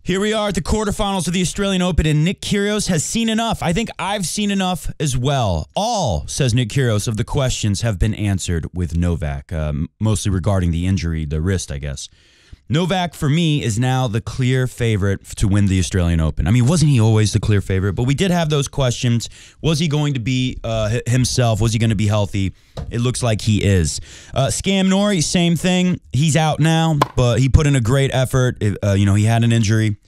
Here we are at the quarterfinals of the Australian Open, and Nick Kyrgios has seen enough. I think I've seen enough as well. All, says Nick Kyrgios, of the questions have been answered with Novak, mostly regarding the injury, the wrist, I guess. Novak, for me, is now the clear favorite to win the Australian Open. I mean, wasn't he always the clear favorite? But we did have those questions. Was he going to be himself? Was he going to be healthy? It looks like he is. Scam Nori, same thing. He's out now, but he put in a great effort. He had an injury,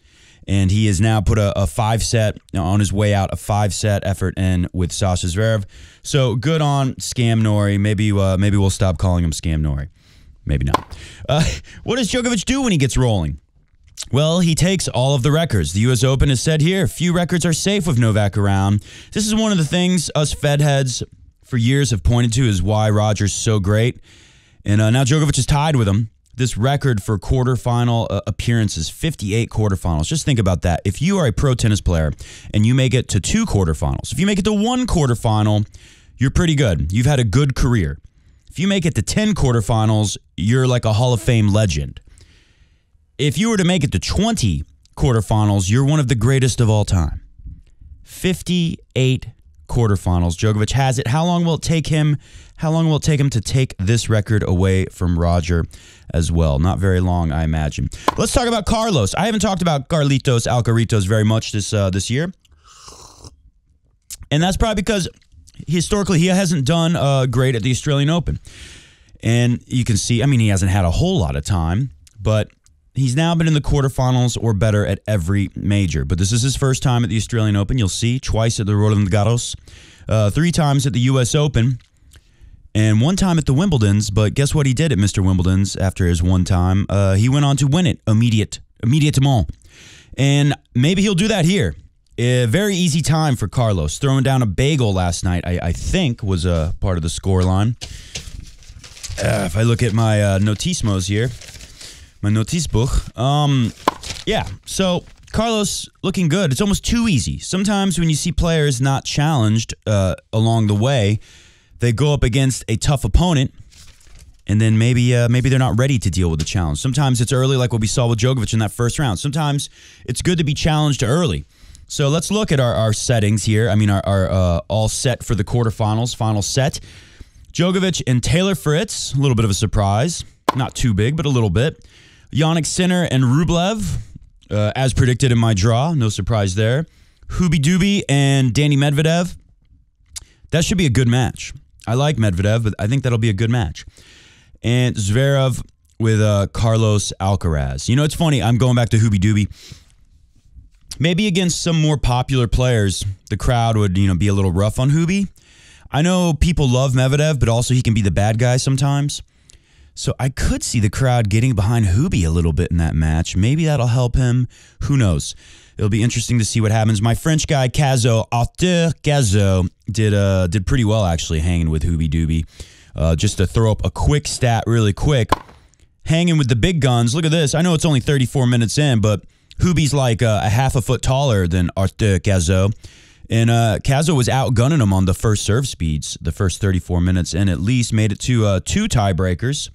and he has now put a 5-set, on his way out, a 5-set effort in with Sasha Zverev. So good on Scam Nori. Maybe we'll stop calling him Scam Nori. Maybe not. What does Djokovic do when he gets rolling? Well, he takes all of the records. The U.S. Open has said here, few records are safe with Novak around. This is one of the things us Fed heads for years have pointed to is why Roger's so great. And now Djokovic is tied with him. This record for quarterfinal appearances, 58 quarterfinals. Just think about that. If you are a pro tennis player and you make it to 2 quarterfinals, if you make it to 1 quarterfinal, you're pretty good. You've had a good career. If you make it to 10 quarterfinals, you're like a Hall of Fame legend. If you were to make it to 20 quarterfinals, you're one of the greatest of all time. 58 quarterfinals. Djokovic has it. How long will it take him? How long will it take him to take this record away from Roger as well? Not very long, I imagine. Let's talk about Carlos. I haven't talked about Carlitos Alcaritos very much this year. And that's probably because historically, he hasn't done great at the Australian Open. And you can see, I mean, he hasn't had a whole lot of time, but he's now been in the quarterfinals or better at every major. But this is his first time at the Australian Open. You'll see, twice at the Roland Garros, 3 times at the U.S. Open, and 1 time at the Wimbledons. But guess what he did at Mr. Wimbledon's after his 1 time? He went on to win it immediatement. And maybe he'll do that here. A very easy time for Carlos. Throwing down a bagel last night, I think, was a part of the scoreline. If I look at my notismos here, my notisbook, yeah. So Carlos looking good. It's almost too easy. Sometimes when you see players not challenged along the way, they go up against a tough opponent, and then maybe they're not ready to deal with the challenge. Sometimes it's early, like what we saw with Djokovic in that first round. Sometimes it's good to be challenged early. So let's look at our settings here. I mean, our all set for the quarterfinals, final set. Djokovic and Taylor Fritz, a little bit of a surprise. Not too big, but a little bit. Jannik Sinner and Rublev, as predicted in my draw. No surprise there. Hubi-Dubi and Danny Medvedev. That should be a good match. I like Medvedev, but I think that'll be a good match. And Zverev with Carlos Alcaraz. You know, it's funny. I'm going back to Hubi-Dubi. Maybe against some more popular players, the crowd would, be a little rough on Hubi. I know people love Medvedev, but also he can be the bad guy sometimes. So I could see the crowd getting behind Hubi a little bit in that match. Maybe that'll help him. Who knows? It'll be interesting to see what happens. My French guy, Arthur Cazot, did pretty well, actually, hanging with Hubi-Dubi. Just to throw up a quick stat really quick. Hanging with the big guns. Look at this. I know it's only 34 minutes in, but Hubi's like a half a foot taller than Arthur Cazot. And Cazot was outgunning him on the first serve speeds, the first 34 minutes, and at least made it to 2 tiebreakers.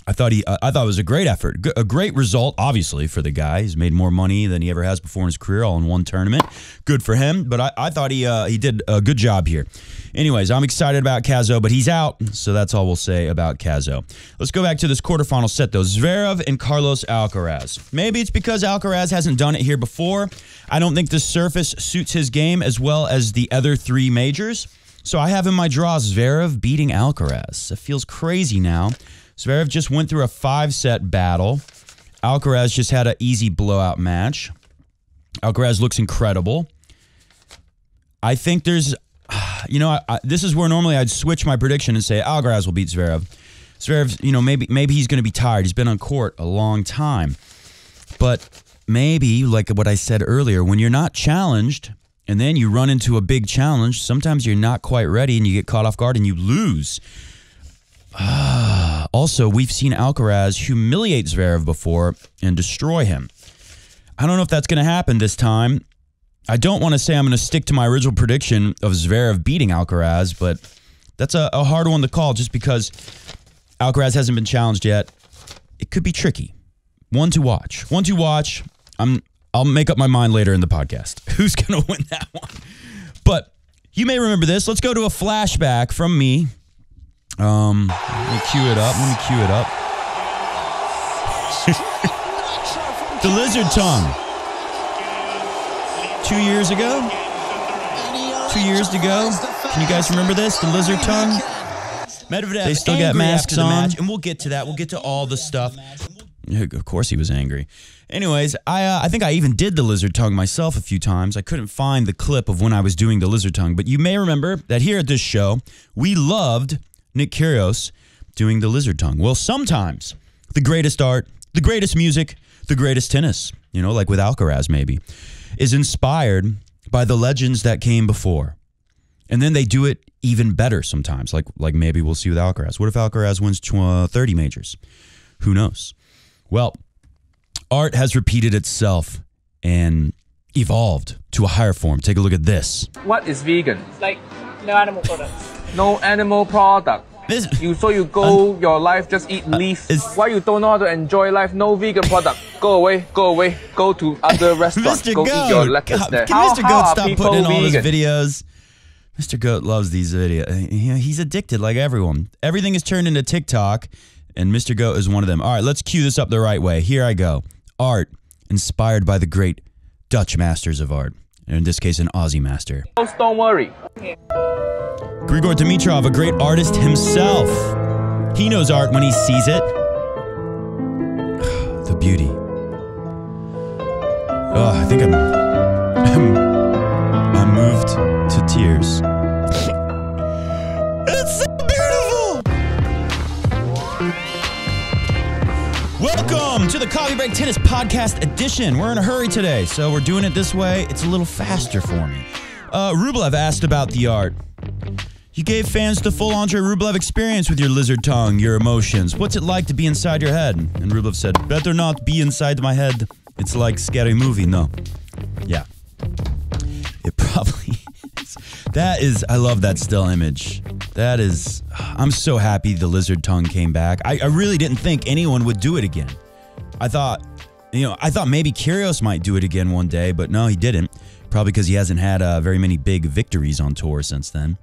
I thought it was a great effort, a great result, obviously, for the guy. He's made more money than he ever has before in his career, all in 1 tournament. Good for him, but I thought he did a good job here. Anyways, I'm excited about Cazot, but he's out, so that's all we'll say about Cazot. Let's go back to this quarterfinal set, though. Zverev and Carlos Alcaraz. Maybe it's because Alcaraz hasn't done it here before. I don't think the surface suits his game as well as the other 3 majors. So I have in my draw Zverev beating Alcaraz. It feels crazy now. Zverev just went through a 5-set battle. Alcaraz just had an easy blowout match. Alcaraz looks incredible. I think there's, this is where normally I'd switch my prediction and say Alcaraz will beat Zverev. Zverev, maybe he's going to be tired. He's been on court a long time. But maybe, like what I said earlier, when you're not challenged and then you run into a big challenge, sometimes you're not quite ready and you get caught off guard and you lose. Also, we've seen Alcaraz humiliate Zverev before and destroy him. I don't know if that's going to happen this time. I don't want to say I'm going to stick to my original prediction of Zverev beating Alcaraz, but that's a hard one to call just because Alcaraz hasn't been challenged yet. It could be tricky. One to watch. One to watch. I'll make up my mind later in the podcast. Who's going to win that one? But you may remember this. Let's go to a flashback from me. Let me cue it up. The lizard tongue. 2 years ago? 2 years ago? Can you guys remember this? The lizard tongue? Medvedev, they still got masks on. Match, and we'll get to that. We'll get to all the stuff. Of course he was angry. Anyways, I think I even did the lizard tongue myself a few times. I couldn't find the clip of when I was doing the lizard tongue, but you may remember that here at this show, we loved Nick Kyrgios doing the lizard tongue. Well, sometimes the greatest art, the greatest music, the greatest tennis, like with Alcaraz maybe, is inspired by the legends that came before. And then they do it even better sometimes, like maybe we'll see with Alcaraz. What if Alcaraz wins 30 majors? Who knows? Well, art has repeated itself and evolved to a higher form. Take a look at this. What is vegan? Like, no animal products. No animal product. You go your life just eat leaf. Why you don't know how to enjoy life? No vegan product. Go away. Go to other restaurants. Mr. Go Goat. eat your lettuce there. Can Mr. Goat stop people putting in all his vegan? videos? Mr. Goat loves these videos. He's addicted like everyone. Everything is turned into TikTok, and Mr. Goat is one of them. All right, let's cue this up the right way. Here I go. Art inspired by the great Dutch masters of art. In this case, an Aussie master. Don't worry. Grigor Dimitrov, a great artist himself. He knows art when he sees it. The beauty. Oh, I think I'm moved to tears. It's so beautiful! Welcome to the Coffee Break Tennis Podcast Edition. We're in a hurry today, so we're doing it this way. It's a little faster for me. Rublev asked about the art. You gave fans the full Andre Rublev experience with your lizard tongue, your emotions. What's it like to be inside your head? And Rublev said, better not be inside my head. It's like scary movie. No. Yeah. It probably is. That is, I love that still image. That is, I'm so happy the lizard tongue came back. I really didn't think anyone would do it again. I thought maybe Kyrgios might do it again one day, but no, he didn't. Probably because he hasn't had very many big victories on tour since then.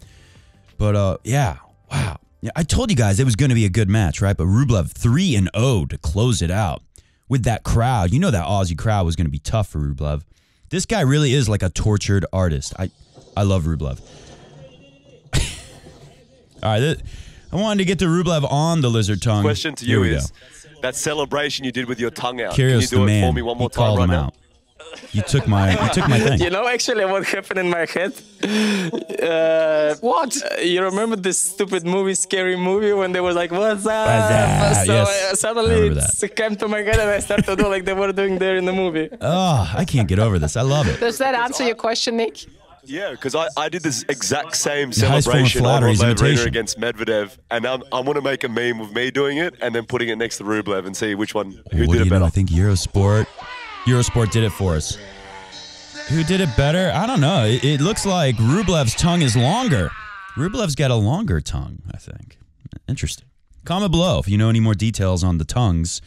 But, yeah, wow. Yeah, I told you guys it was going to be a good match, right? But Rublev 3-0 to close it out with that crowd. You know that Aussie crowd was going to be tough for Rublev. This guy really is like a tortured artist. I love Rublev. All right, I wanted to get to Rublev on the lizard tongue. Question to you is, that celebration you did with your tongue out, Kyrgios, can you do it for me man. one more He called time right him now? out. You took my thing. You know actually what happened in my head? What? You remember this stupid movie, Scary Movie, when they were like, what's up? So Yes. suddenly I it came to my head and I started to do like they were doing there in the movie. Oh, I can't get over this. I love it. Does that answer your question, Nick? Yeah, because I did this exact same The highest form of celebration on flattery is Rublev imitation. against Medvedev, and I want to make a meme with me doing it and then putting it next to Rublev and see which one, who What did do it you know? better. I think Eurosport did it for us. Who did it better? I don't know. It looks like Rublev's tongue is longer. Rublev's got a longer tongue, I think. Interesting. Comment below if you know any more details on the tongues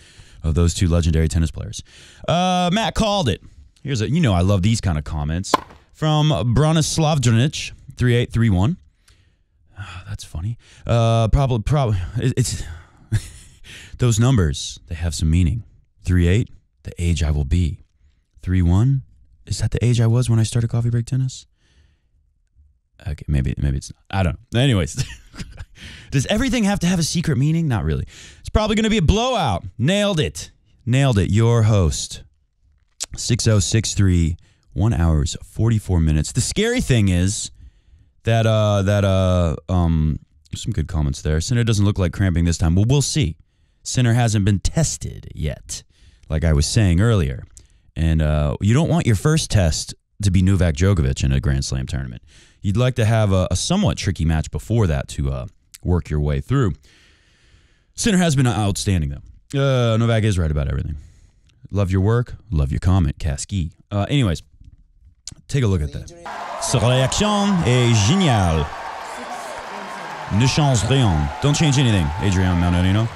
of those two legendary tennis players. Matt called it. Here's a, I love these kind of comments. From Bronislavdronic, 3831. Oh, that's funny. Probably, it's those numbers, they have some meaning. 38, the age I will be. 31, is that the age I was when I started Coffee Break Tennis? Okay, maybe it's not. I don't know. Anyways, does everything have to have a secret meaning? Not really. It's probably going to be a blowout. Nailed it. Your host, 6063, 1 hour, 44 minutes. The scary thing is that some good comments there. Sinner doesn't look like cramping this time. Well, we'll see. Sinner hasn't been tested yet, like I was saying earlier. And you don't want your first test to be Novak Djokovic in a Grand Slam tournament. You'd like to have a somewhat tricky match before that to work your way through. Sinner has been outstanding, though. Novak is right about everything. Love your work. Love your comment, Kaski. Anyways, take a look at that. Cette réaction est géniale. Ne change rien. Don't change anything, Adrian Manarino.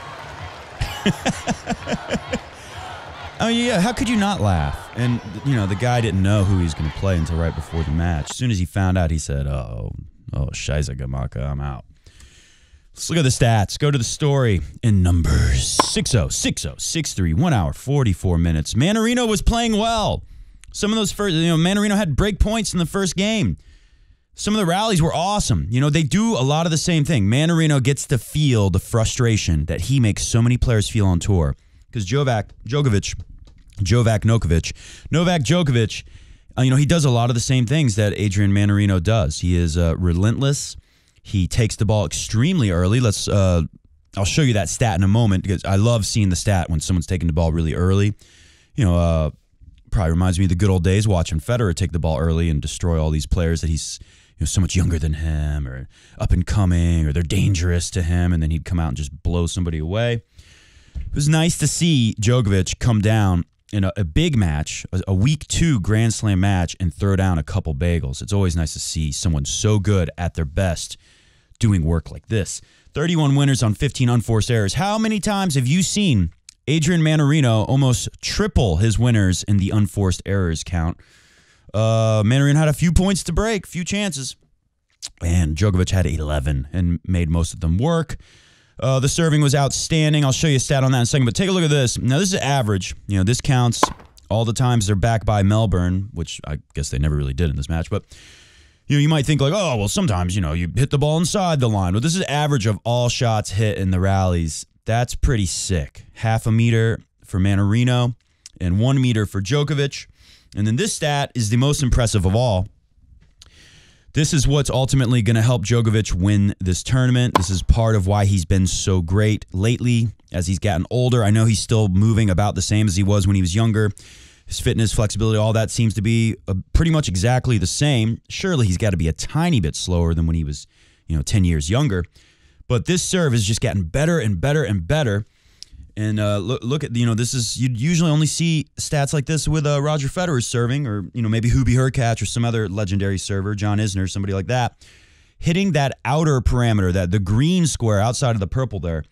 Oh, yeah, how could you not laugh? And, the guy didn't know who he was going to play until right before the match. As soon as he found out, he said, Scheiße, Gamaka, I'm out. Let's look at the stats. Go to the story in numbers. 6-0, 6-0, 6-3, 1 hour, 44 minutes. Mannarino was playing well. Some of those first, Mannarino had break points in the first game. Some of the rallies were awesome. They do a lot of the same thing. Mannarino gets to feel the frustration that he makes so many players feel on tour. Because Novak Djokovic, he does a lot of the same things that Adrian Mannarino does. He is relentless. He takes the ball extremely early. I'll show you that stat in a moment because I love seeing the stat when someone's taking the ball really early. Probably reminds me of the good old days watching Federer take the ball early and destroy all these players that he's so much younger than him or up and coming or they're dangerous to him, and then he'd come out and just blow somebody away. It was nice to see Djokovic come down in a big match, a week 2 Grand Slam match, and throw down a couple bagels. It's always nice to see someone so good at their best doing work like this. 31 winners on 15 unforced errors. How many times have you seen Adrian Mannarino almost triple his winners in the unforced errors count? Mannarino had a few points to break, few chances, and Djokovic had 11 and made most of them work. The serving was outstanding. I'll show you a stat on that in a second, but take a look at this. Now, this is average. This counts all the times they're back by Melbourne, which I guess they never really did in this match. But, you might think like, oh, well, sometimes, you hit the ball inside the line. But this is average of all shots hit in the rallies. That's pretty sick. 0.5 meter for Mannarino and 1 meter for Djokovic. And then this stat is the most impressive of all. This is what's ultimately going to help Djokovic win this tournament. This is part of why he's been so great lately as he's gotten older. I know he's still moving about the same as he was when he was younger. His fitness, flexibility, all that seems to be pretty much exactly the same. Surely he's got to be a tiny bit slower than when he was, 10 years younger. But this serve has just gotten better and better and better. And look at, this is, you'd usually only see stats like this with Roger Federer's serving or, maybe Hubie Hurkacz or some other legendary server, John Isner, somebody like that. Hitting that outer parameter, the green square outside of the purple there,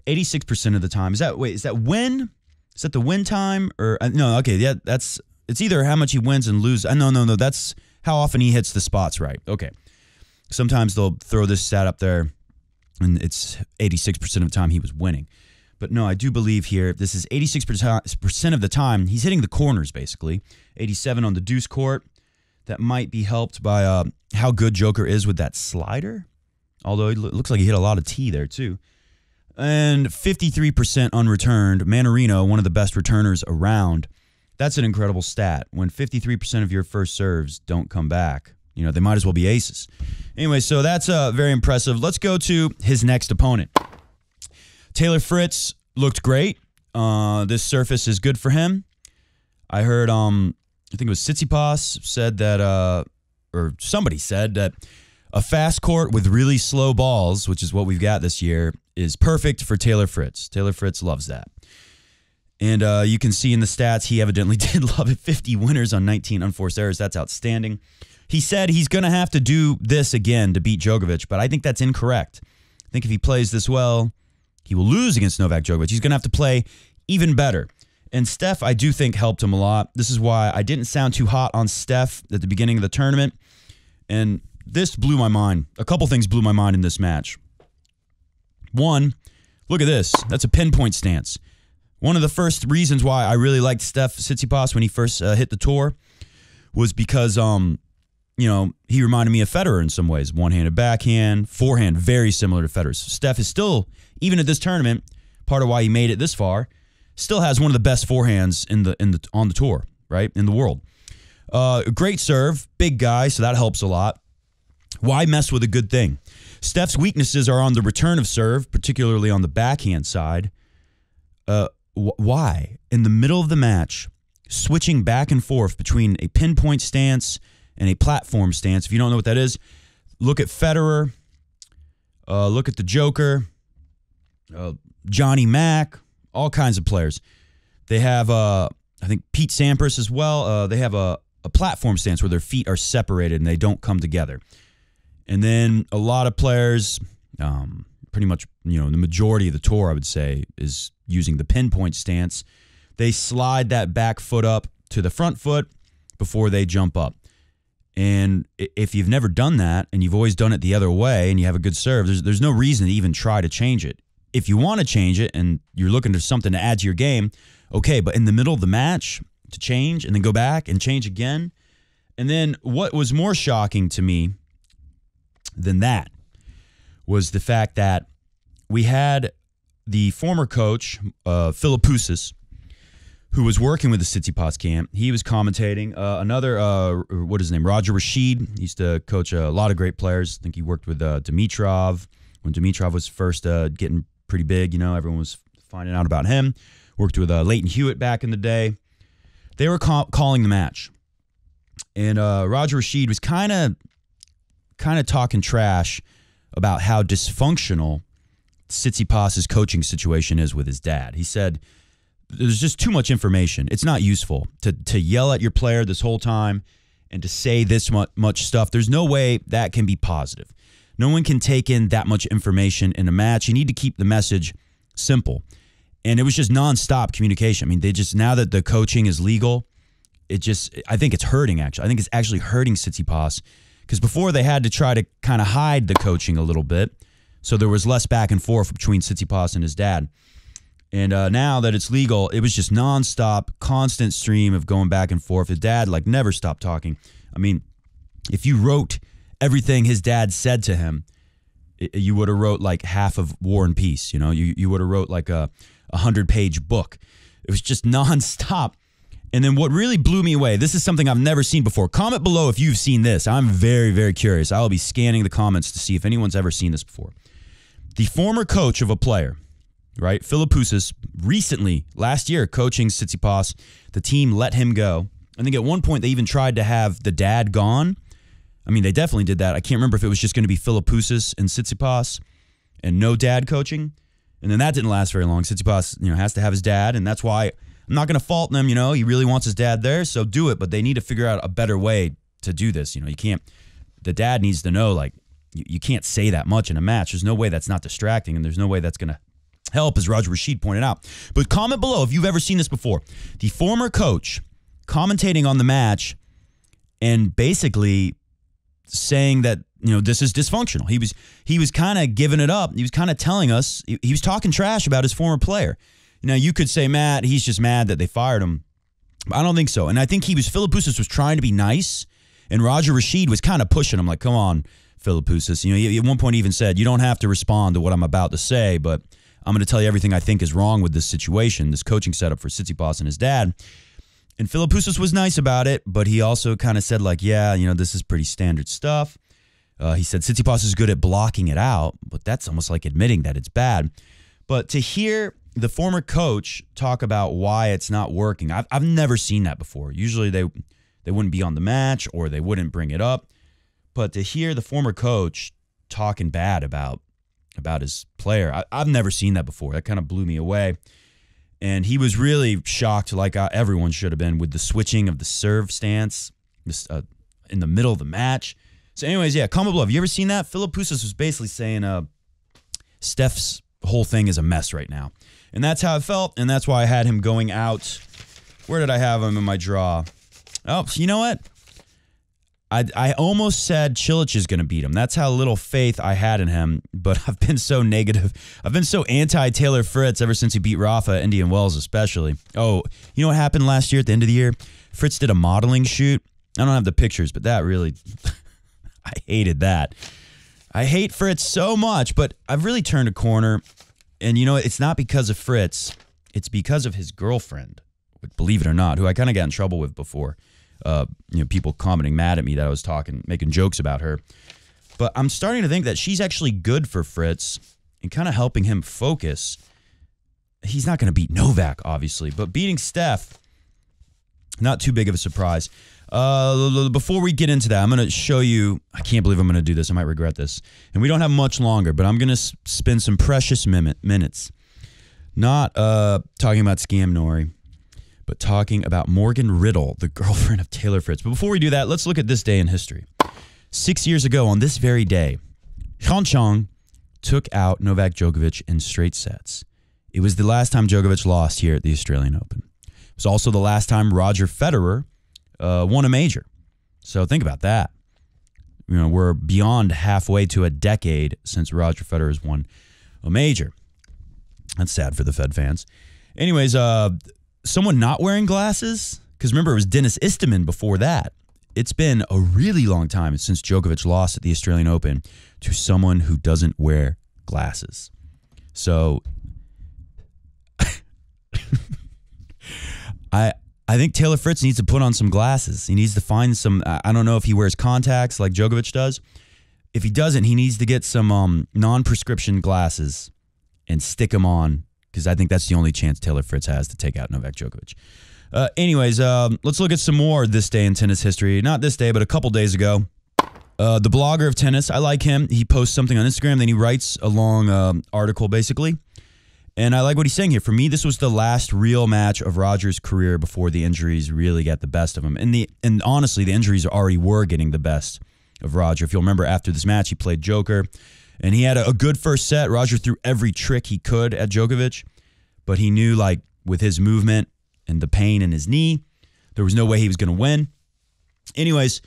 86% of the time. Is that win? Is that the win time? Or no, okay, yeah, it's either how much he wins and loses. No, that's how often he hits the spots right. Okay. Sometimes they'll throw this stat up there, and it's 86% of the time he was winning. But no, I do believe here, this is 86% of the time, he's hitting the corners, basically. 87 on the deuce court. That might be helped by how good Joker is with that slider. Although it looks like he hit a lot of tee there, too. And 53% unreturned. Mannarino, one of the best returners around. That's an incredible stat. When 53% of your first serves don't come back, they might as well be aces. Anyway, so that's very impressive. Let's go to his next opponent. Taylor Fritz looked great. This surface is good for him. I heard, I think it was Tsitsipas said that, or somebody said that a fast court with really slow balls, which is what we've got this year, is perfect for Taylor Fritz. Taylor Fritz loves that. And you can see in the stats, he evidently did love it. 50 winners on 19 unforced errors. That's outstanding. He said he's going to have to do this again to beat Djokovic, but I think that's incorrect. I think if he plays this well, he will lose against Novak Djokovic. He's going to have to play even better. And Steph, I do think, helped him a lot. This is why I didn't sound too hot on Steph at the beginning of the tournament. And this blew my mind. A couple things blew my mind in this match. One, look at this. That's a pinpoint stance. One of the first reasons why I really liked Steph Tsitsipas when he first hit the tour was because, he reminded me of Federer in some ways. One-handed backhand, forehand, very similar to Federer's. Steph is still, even at this tournament, part of why he made it this far, still has one of the best forehands on the tour, right, in the world. Great serve, big guy, so that helps a lot. Why mess with a good thing? Steph's weaknesses are on the return of serve, particularly on the backhand side. Why? In the middle of the match, switching back and forth between a pinpoint stance and a platform stance. If you don't know what that is, look at Federer, look at the Joker, Johnny Mack, all kinds of players. They have, I think, Pete Sampras as well. They have a platform stance where their feet are separated and they don't come together. And then a lot of players, pretty much, the majority of the tour, I would say, is using the pinpoint stance. they slide that back foot up to the front foot before they jump up. And if you've never done that and you've always done it the other way and you have a good serve, there's no reason to even try to change it. If you want to change it and you're looking for something to add to your game, okay, but in the middle of the match to change and then go back and change again. And then what was more shocking to me than that was the fact that we had the former coach, Philippoussis, who was working with the Tsitsipas camp. He was commentating. What is his name? Roger Rashid. He used to coach a lot of great players. I think he worked with Dimitrov when Dimitrov was first getting pretty big. You know, everyone was finding out about him. Worked with Leighton Hewitt back in the day. They were calling the match. And Roger Rashid was kind of talking trash about how dysfunctional Tsitsipas' coaching situation is with his dad. He said, there's just too much information. It's not useful to yell at your player this whole time and to say this much stuff. There's no way that can be positive. No one can take in that much information in a match. You need to keep the message simple. And it was just nonstop communication. I mean, now that the coaching is legal, I think it's hurting, actually. I think it's actually hurting Tsitsipas because before they had to try to kind of hide the coaching a little bit. So there was less back and forth between Tsitsipas and his dad. And now that it's legal, it was just nonstop, constant stream of going back and forth. His dad, never stopped talking. I mean, if you wrote everything his dad said to him, you would have wrote half of War and Peace. You know, you would have wrote a 100-page book. It was just nonstop. And then what really blew me away, this is something I've never seen before. Comment below if you've seen this. I'm very, very curious. I'll be scanning the comments to see if anyone's ever seen this before. The former coach of a player, right, Philippoussis, recently, last year, coaching Tsitsipas, the team let him go. I think at one point they even tried to have the dad gone. I mean, they definitely did that. I can't remember if it was just going to be Philippoussis and Tsitsipas and no dad coaching. And then that didn't last very long. Tsitsipas, has to have his dad, and that's why I'm not going to fault them. He really wants his dad there, so do it. But they need to figure out a better way to do this. You can't. The dad needs to know, you can't say that much in a match. There's no way that's not distracting, and there's no way that's going to help, as Roger Rashid pointed out. But comment below if you've ever seen this before. The former coach commentating on the match and basically saying that, this is dysfunctional. He was kind of giving it up. He was kind of telling us, he was talking trash about his former player. You could say, Matt, he's just mad that they fired him. I don't think so. And I think Philippoussis was trying to be nice, and Roger Rashid was kind of pushing him, come on, Philippoussis. At one point he even said, you don't have to respond to what I'm about to say, but I'm going to tell you everything I think is wrong with this situation, this coaching setup for Tsitsipas and his dad. And Philippoussis was nice about it, but he also kind of said, this is pretty standard stuff. He said Tsitsipas is good at blocking it out, but that's almost like admitting that it's bad. But to hear the former coach talk about why it's not working, I've never seen that before. Usually they wouldn't be on the match or they wouldn't bring it up. But to hear the former coach talking bad about his player, I've never seen that before. That kind of blew me away. And he was really shocked, like everyone should have been, with the switching of the serve stance in the middle of the match. So anyways, yeah, comment below. Have you ever seen that? Philippoussis was basically saying Steph's whole thing is a mess right now. And that's how it felt, and that's why I had him going out. Where did I have him in my draw? Oh, you know what? I almost said Cilic is going to beat him. That's how little faith I had in him, but I've been so negative. I've been so anti-Taylor Fritz ever since he beat Rafa at Indian Wells especially. Oh, you know what happened last year at the end of the year? Fritz did a modeling shoot. I don't have the pictures, but that really, I hated that. I hate Fritz so much, but I've really turned a corner. And it's not because of Fritz. It's because of his girlfriend, believe it or not, who I kind of got in trouble with before. People commenting mad at me that I was making jokes about her. But I'm starting to think that she's actually good for Fritz and kind of helping him focus. He's not going to beat Novak, obviously, but beating Steph, not too big of a surprise. Before we get into that, I'm going to show you, I can't believe I'm going to do this. I might regret this. And we don't have much longer, but I'm going to spend some precious minutes not talking about Scam Nori, but talking about Morgan Riddle, the girlfriend of Taylor Fritz. But before we do that, let's look at this day in history. 6 years ago on this very day, Hyun Chang took out Novak Djokovic in straight sets. It was the last time Djokovic lost here at the Australian Open. was also the last time Roger Federer won a major. So think about that. You know, we're beyond halfway to a decade since Roger Federer has won a major. That's sad for the Fed fans. Anyways, someone not wearing glasses, because remember, it was Dennis Istomin before that. It's been a really long time since Djokovic lost at the Australian Open to someone who doesn't wear glasses. So I think Taylor Fritz needs to put on some glasses. He needs to find some, I don't know if he wears contacts like Djokovic does. If he doesn't, he needs to get some non-prescription glasses and stick them on, because I think that's the only chance Taylor Fritz has to take out Novak Djokovic. Anyways, let's look at some more this day in tennis history. Not this day, but a couple days ago. The blogger of tennis, I like him. He posts something on Instagram, then he writes a long article, basically. And I like what he's saying here. For me, this was the last real match of Roger's career before the injuries really got the best of him. And honestly, the injuries already were getting the best of Roger. If you'll remember, after this match, he played Joker, and he had a good first set. Roger threw every trick he could at Djokovic, but he knew, like, with his movement and the pain in his knee, there was no way he was going to win. Anyways,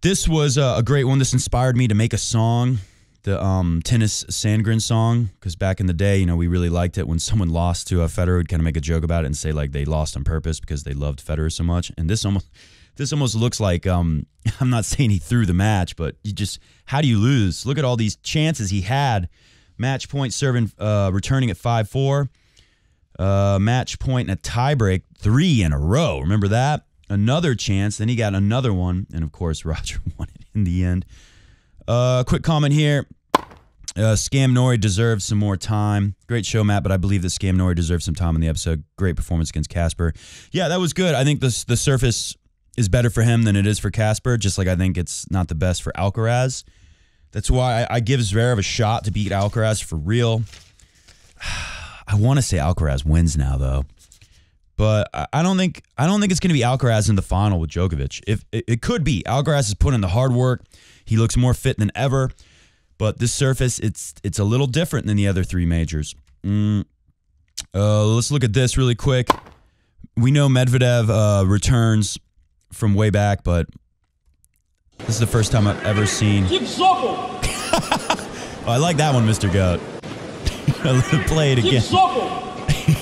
this was a great one. This inspired me to make a song, the Tennis Sandgren song, because back in the day, you know, we really liked it when someone lost to a Federer. We'd kind of make a joke about it and say, like, they lost on purpose because they loved Federer so much. And this almost looks like, I'm not saying he threw the match, but how do you lose? Look at all these chances he had. Match point serving, returning at 5-4. Match point and a tiebreak, 3 in a row. Remember that? Another chance. Then he got another one. And, of course, Roger won it in the end. Quick comment here. Scam Nori deserves some more time. Great show, Matt, but I believe that Scam Nori deserves some time in the episode. Great performance against Casper. Yeah, that was good. I think the surface is better for him than it is for Casper, just like I think it's not the best for Alcaraz. That's why I give Zverev a shot to beat Alcaraz for real. I want to say Alcaraz wins now, though. But I don't think it's going to be Alcaraz in the final with Djokovic. If it could be. Alcaraz has put in the hard work. He looks more fit than ever. But this surface, it's a little different than the other 3 majors. Let's look at this really quick. We know Medvedev returns from way back, but this is the first time I've ever seen. Oh, I like that one, Mr. Goat. Play it again.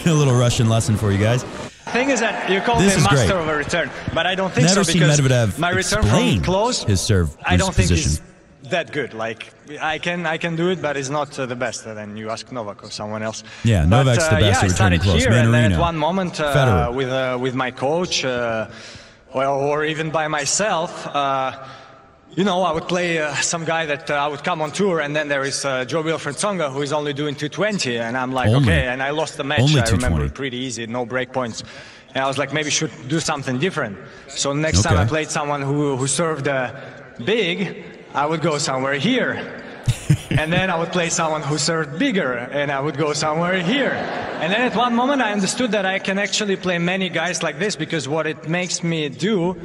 A little Russian lesson for you guys. Thing is that you call me master of a return, but I don't think Never so seen because Medvedev my return from close, his serve, I don't think position. is that good. Like I can do it, but it's not the best. Then you ask Novak or someone else. Yeah, Novak's the best at returning close. Here, and then at one moment Federer. with my coach, or even by myself. You know, I would play some guy that I would come on tour, and then there is Joe Wilfred Tsonga, who is only doing 220, and I'm like, okay, and I lost the match. I remember pretty easy, no break points. And I was like, maybe should do something different. So next time I played someone who served big, I would go somewhere here. And then I would play someone who served bigger, and I would go somewhere here. And then at one moment I understood that I can actually play many guys like this, because what it makes me do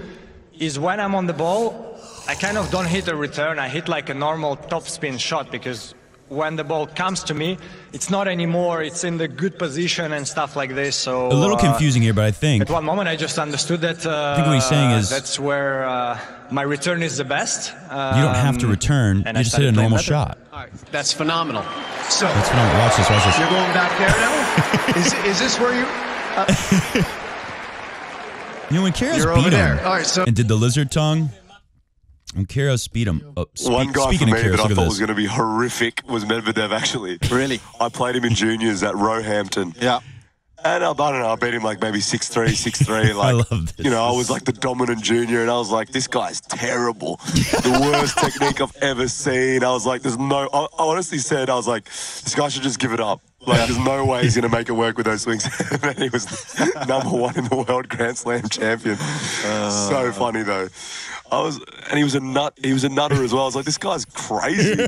is when I'm on the ball, I kind of don't hit a return, I hit like a normal topspin shot, because when the ball comes to me, it's not anymore, it's in the good position and stuff like this. So a little confusing here, but I think at one moment I just understood that I think what he's saying is that's where my return is the best. You don't have to return, you just hit a normal shot. All right, that's phenomenal. So that's phenomenal. Watch this, watch this. You're going back there now? is this where you... You know, when Kyrgios You're beat over him there. All right, so and did the lizard tongue, when Kyrgios beat him. One guy speaking for me of Kyrgios, that I thought was this. going to be horrific was Medvedev, actually. Really? I played him in juniors at Roehampton. Yeah. And I don't know, I beat him like maybe 6-3, 6-3. Like, I love this. You know, I was like the dominant junior, and I was like, this guy's terrible. The worst technique I've ever seen. I was like, I honestly said, I was like, this guy should just give it up. Like, there's no way he's going to make it work with those swings. And he was #1 in the world Grand Slam champion. So funny, though. And he was a nutter as well. I was like, this guy's crazy.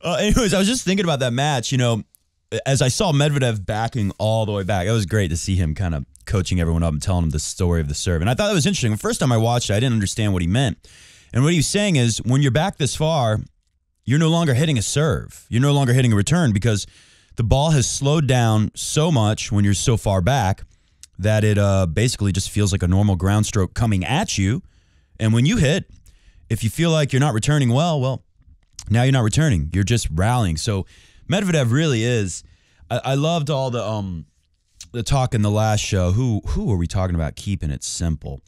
Anyways, I was just thinking about that match, you know, as I saw Medvedev backing all the way back. It was great to see him kind of coaching everyone up and telling them the story of the serve. And I thought that was interesting. The first time I watched it, I didn't understand what he meant. And what he was saying is, when you're back this far, you're no longer hitting a serve. You're no longer hitting a return, because the ball has slowed down so much when you're so far back that it basically just feels like a normal ground stroke coming at you. And when you hit, if you feel like you're not returning well, now you're not returning. You're just rallying. So Medvedev really is. I loved all the talk in the last show. Who are we talking about keeping it simple?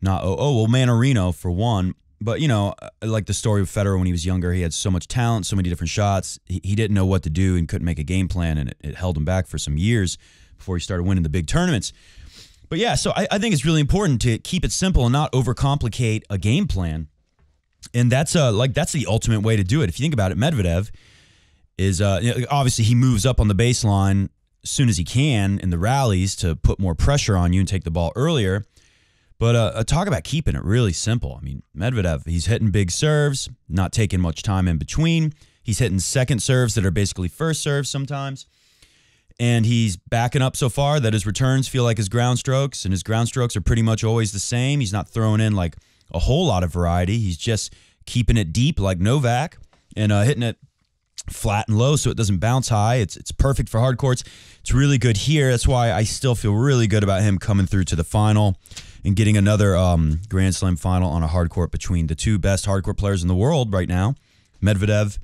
Not well, Manarino for one. But, you know, like the story of Federer when he was younger, he had so much talent, so many different shots. He didn't know what to do and couldn't make a game plan, and it held him back for some years before he started winning the big tournaments. But yeah, so I think it's really important to keep it simple and not overcomplicate a game plan. And that's the ultimate way to do it. If you think about it, Medvedev is obviously he moves up on the baseline as soon as he can in the rallies to put more pressure on you and take the ball earlier. But talk about keeping it really simple. I mean, Medvedev, he's hitting big serves, not taking much time in between. He's hitting second serves that are basically first serves sometimes. And he's backing up so far that his returns feel like his ground strokes, and his ground strokes are pretty much always the same. He's not throwing in like a whole lot of variety. He's just keeping it deep like Novak and hitting it flat and low so it doesn't bounce high. It's perfect for hard courts. It's really good here. That's why I still feel really good about him coming through to the final and getting another Grand Slam final on a hard court between the two best hard court players in the world right now, Medvedev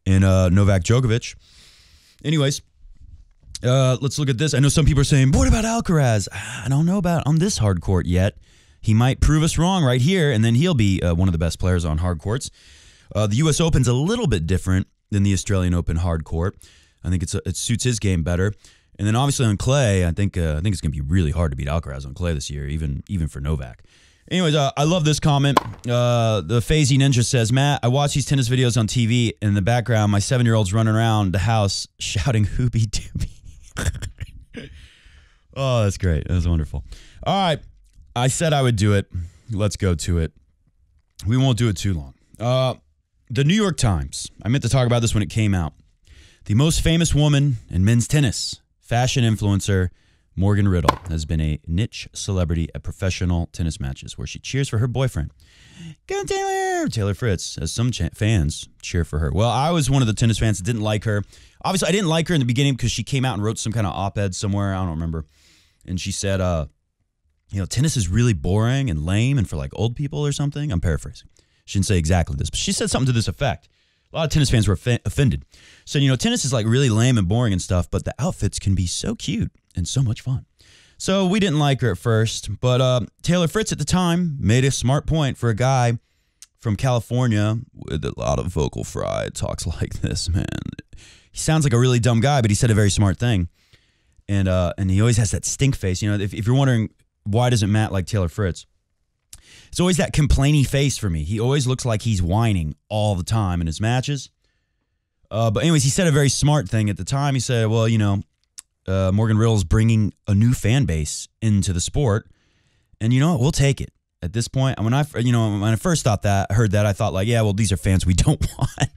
and Novak Djokovic. Anyways, let's look at this. I know some people are saying, what about Alcaraz? I don't know about on this hard court yet. He might prove us wrong right here, and then he'll be one of the best players on hard courts. The U.S. Open's a little bit different than the Australian Open hard court. I think it suits his game better. And then obviously on clay, I think it's going to be really hard to beat Alcaraz on clay this year, even for Novak. Anyways, I love this comment. The Fazy Ninja says, Matt, I watch these tennis videos on TV. And in the background, my 7-year-old's running around the house shouting hoobie doobie. Oh, that's great. That's wonderful. All right. I said I would do it. Let's go to it. We won't do it too long. The New York Times. I meant to talk about this when it came out. The most famous woman in men's tennis, fashion influencer Morgan Riddle, has been a niche celebrity at professional tennis matches where she cheers for her boyfriend. Go Taylor! Taylor Fritz, as some fans cheer for her. Well, I was one of the tennis fans that didn't like her. Obviously, I didn't like her in the beginning because she came out and wrote some kind of op-ed somewhere. I don't remember. And she said, tennis is really boring and lame and for like old people or something. I'm paraphrasing. She didn't say exactly this, but she said something to this effect. A lot of tennis fans were offended. So, tennis is like really lame and boring and stuff, but the outfits can be so cute and so much fun. So we didn't like her at first, but Taylor Fritz at the time made a smart point for a guy from California with a lot of vocal fry. Talks like this, man. He sounds like a really dumb guy, but he said a very smart thing. And he always has that stink face. If you're wondering why doesn't Matt like Taylor Fritz, it's always that complainy face for me. He always looks like he's whining all the time in his matches. But anyways, he said a very smart thing at the time. He said, well, Morgan Riddle's bringing a new fan base into the sport. And you know what? We'll take it. At this point, when I first heard that, I thought like, yeah, well, these are fans we don't want.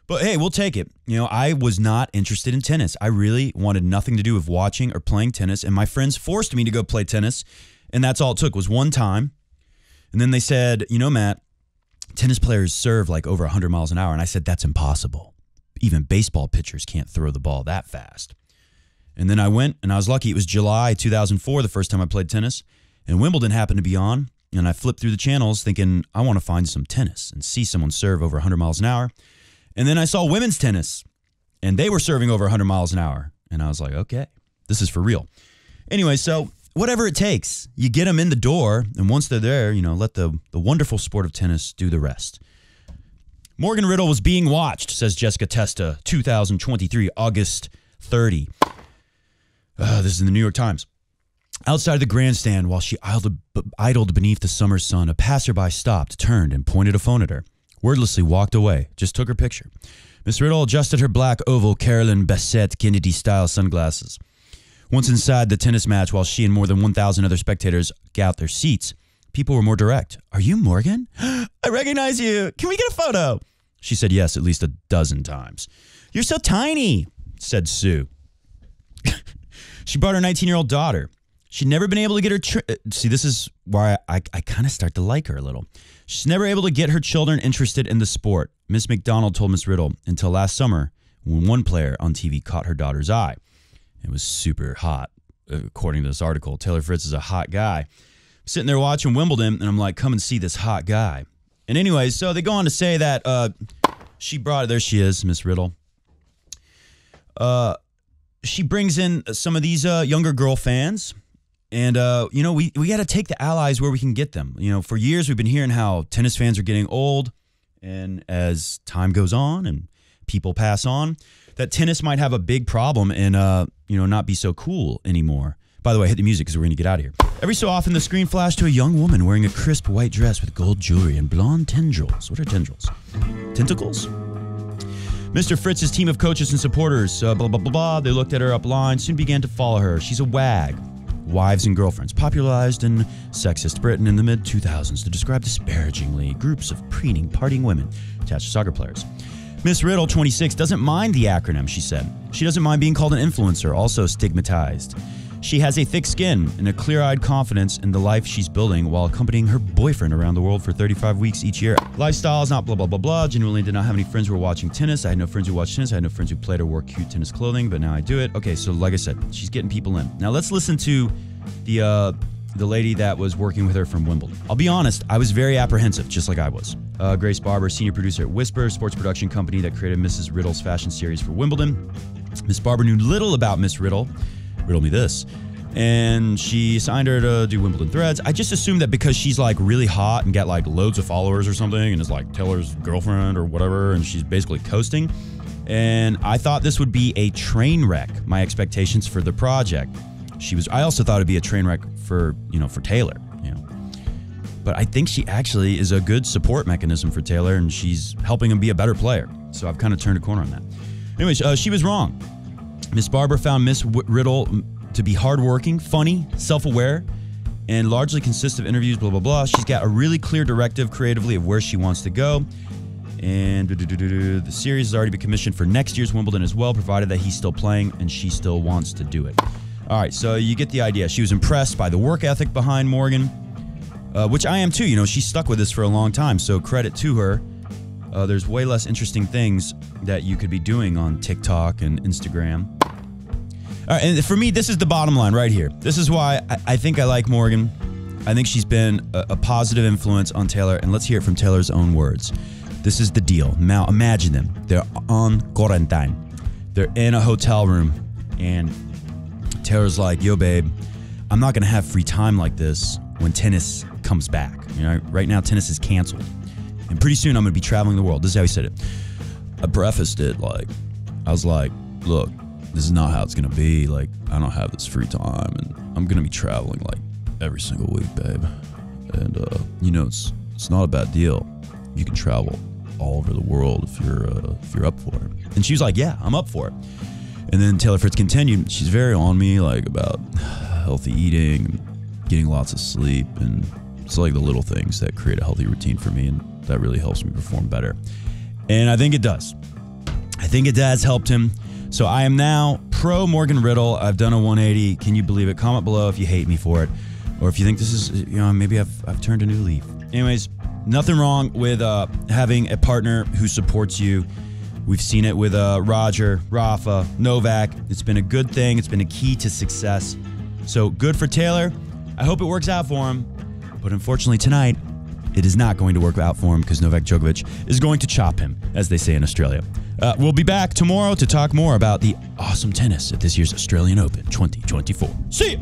But hey, we'll take it. I was not interested in tennis. I really wanted nothing to do with watching or playing tennis. And my friends forced me to go play tennis. And that's all it took was one time. And then they said, Matt, tennis players serve like over 100 miles an hour. And I said, that's impossible. Even baseball pitchers can't throw the ball that fast. And then I went, and I was lucky. It was July 2004, the first time I played tennis. And Wimbledon happened to be on. And I flipped through the channels thinking, I want to find some tennis and see someone serve over 100 miles an hour. And then I saw women's tennis, and they were serving over 100 miles an hour. And I was like, okay, this is for real. Anyway, so whatever it takes, you get them in the door, and once they're there, let the wonderful sport of tennis do the rest. Morgan Riddle was being watched, says Jessica Testa, 2023, August 30. This is in the New York Times. Outside the grandstand, while she idled beneath the summer sun, a passerby stopped, turned, and pointed a phone at her. Wordlessly walked away, just took her picture. Miss Riddle adjusted her black oval Carolyn Bassett Kennedy-style sunglasses. Once inside the tennis match, while she and more than 1,000 other spectators got their seats, people were more direct. Are you Morgan? I recognize you. Can we get a photo? She said yes at least a dozen times. You're so tiny, said Sue. She brought her 19-year-old daughter. She'd never been able to get her... See, this is why I kind of start to like her a little. She's never able to get her children interested in the sport. Miss McDonald told Miss Riddle until last summer when one player on TV caught her daughter's eye. It was super hot. according to this article. Taylor Fritz is a hot guy. I'm sitting there watching Wimbledon, and I'm like, come and see this hot guy. And anyways, so they go on to say that there she is, Miss Riddle. She brings in some of these younger girl fans. And, we got to take the allies where we can get them. For years we've been hearing how tennis fans are getting old. And as time goes on and people pass on, that tennis might have a big problem and, not be so cool anymore. By the way, hit the music because we're going to get out of here. Every so often, the screen flashed to a young woman wearing a crisp white dress with gold jewelry and blonde tendrils. What are tendrils? Tentacles? Mr. Fritz's team of coaches and supporters, blah, blah, blah, blah. They looked at her up line, soon began to follow her. She's a wag. Wives and girlfriends, popularized in sexist Britain in the mid-2000s to describe disparagingly groups of preening, partying women attached to soccer players. Miss Riddle, 26, doesn't mind the acronym, she said. She doesn't mind being called an influencer, also stigmatized. She has a thick skin and a clear-eyed confidence in the life she's building while accompanying her boyfriend around the world for 35 weeks each year. Lifestyle is not blah, blah, blah, blah. Genuinely did not have any friends who were watching tennis. I had no friends who watched tennis. I had no friends who played or wore cute tennis clothing, but now I do it. Okay, so like I said, she's getting people in. Now let's listen to the lady that was working with her from Wimbledon. I'll be honest, I was very apprehensive, just like I was. Grace Barber, senior producer at Whisper, sports production company that created Mrs. Riddle's fashion series for Wimbledon. Miss Barber knew little about Miss Riddle. Riddle me this. And she signed her to do Wimbledon threads. I just assumed that because she's like really hot and got like loads of followers or something and is like Taylor's girlfriend or whatever, and she's basically coasting. And I thought this would be a train wreck, my expectations for the project. I also thought it'd be a train wreck for Taylor, But I think she actually is a good support mechanism for Taylor, and she's helping him be a better player. So I've kind of turned a corner on that. Anyways, she was wrong. Miss Barber found Miss Riddle to be hardworking, funny, self-aware, and largely consists of interviews, blah, blah, blah. She's got a really clear directive creatively of where she wants to go. And the series has already been commissioned for next year's Wimbledon as well, provided that he's still playing and she still wants to do it. All right, so you get the idea. She was impressed by the work ethic behind Morgan, which I am too. She's stuck with this for a long time, so credit to her. There's way less interesting things that you could be doing on TikTok and Instagram. All right, and for me, this is the bottom line right here. This is why I think I like Morgan. I think she's been a positive influence on Taylor, and let's hear it from Taylor's own words. This is the deal. Now, imagine them. They're on quarantine. They're in a hotel room, and Taylor's like, yo, babe, I'm not going to have free time like this when tennis comes back. Right now, tennis is canceled. And pretty soon, I'm going to be traveling the world. This is how he said it. I prefaced it I was like, look, this is not how it's going to be. Like, I don't have this free time, and I'm going to be traveling, like, every single week, babe. And, it's not a bad deal. You can travel all over the world if you're up for it. And she was like, yeah, I'm up for it. And then Taylor Fritz continued. She's very on me, like, about healthy eating, getting lots of sleep, and it's like the little things that create a healthy routine for me, and that really helps me perform better. And I think it does. I think it has helped him. So I am now pro Morgan Riddle. I've done a 180. Can you believe it? Comment below if you hate me for it, or if you think this is, maybe I've turned a new leaf. Anyways, nothing wrong with having a partner who supports you. We've seen it with Roger, Rafa, Novak. It's been a good thing. It's been a key to success. So good for Taylor. I hope it works out for him. But unfortunately tonight, it is not going to work out for him because Novak Djokovic is going to chop him, as they say in Australia. We'll be back tomorrow to talk more about the awesome tennis at this year's Australian Open 2024. See ya!